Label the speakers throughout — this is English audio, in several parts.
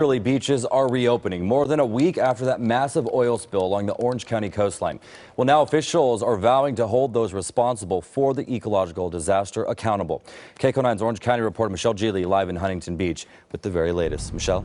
Speaker 1: Early beaches are reopening more than a week after that massive oil spill along the Orange County coastline. Well, now officials are vowing to hold those responsible for the ecological disaster accountable. KCO 9's Orange County reporter Michelle Geely live in Huntington Beach with the very latest. Michelle?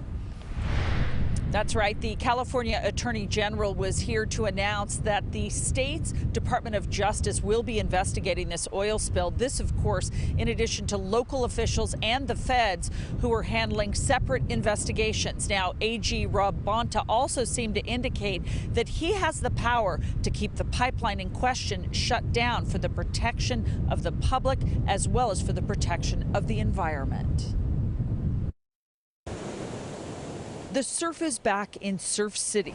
Speaker 2: That's right. The California Attorney General was here to announce that the state's Department of Justice will be investigating this oil spill. This, of course, in addition to local officials and the feds who are handling separate investigations. Now, AG Rob Bonta also seemed to indicate that he has the power to keep the pipeline in question shut down for the protection of the public as well as for the protection of the environment. The surf is back in Surf City.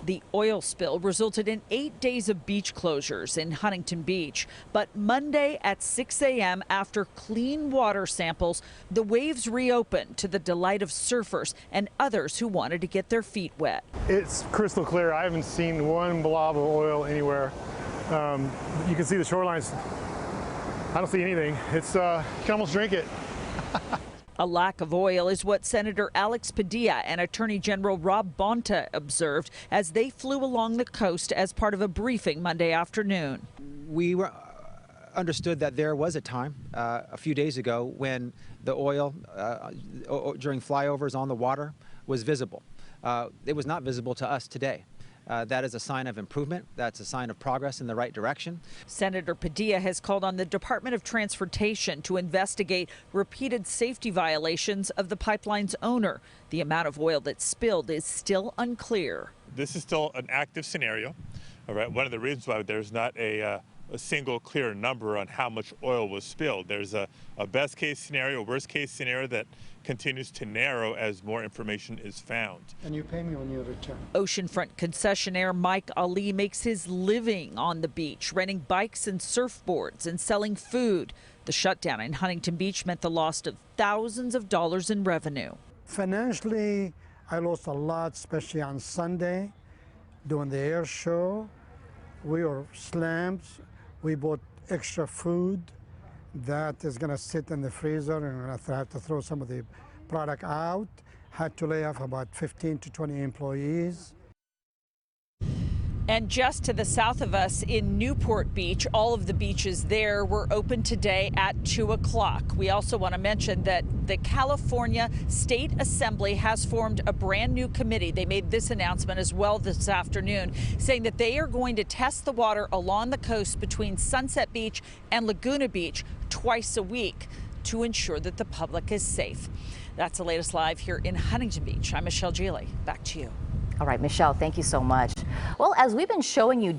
Speaker 2: The oil spill resulted in 8 days of beach closures in Huntington Beach. But Monday at 6 a.m. after clean water samples, the waves reopened to the delight of surfers and others who wanted to get their feet wet.
Speaker 3: It's crystal clear. I haven't seen one blob of oil anywhere. You can see the shorelines. I don't see anything. It's you can almost drink it.
Speaker 2: A lack of oil is what Senator Alex Padilla and Attorney General Rob Bonta observed as they flew along the coast as part of a briefing Monday afternoon.
Speaker 4: We understood that there was a time a few days ago when the oil during flyovers on the water was visible. It was not visible to us today. That is a sign of improvement. That's a sign of progress in the right direction.
Speaker 2: Senator Padilla has called on the Department of Transportation to investigate repeated safety violations of the pipeline's owner. The amount of oil that spilled is still unclear.
Speaker 5: This is still an active scenario. All right. One of the reasons why there's not a single clear number on how much oil was spilled. There's a best case scenario, worst case scenario that continues to narrow as more information is found.
Speaker 6: And you pay me when you return.
Speaker 2: Oceanfront concessionaire Mike Ali makes his living on the beach, renting bikes and surfboards and selling food. The shutdown in Huntington Beach meant the loss of thousands of dollars in revenue.
Speaker 6: Financially, I lost a lot, especially on Sunday during the air show. We were slammed. We bought extra food that is going to sit in the freezer, and we're going to have to throw some of the product out. Had to lay off about 15 to 20 employees.
Speaker 2: And just to the south of us in Newport Beach, all of the beaches there were open today at 2 o'clock. We also want to mention that the California State Assembly has formed a brand new committee. They made this announcement as well this afternoon, saying that they are going to test the water along the coast between Sunset Beach and Laguna Beach twice a week to ensure that the public is safe. That's the latest live here in Huntington Beach. I'm Michelle Geely. Back to you.
Speaker 7: All right, Michelle, thank you so much. Well, as we've been showing you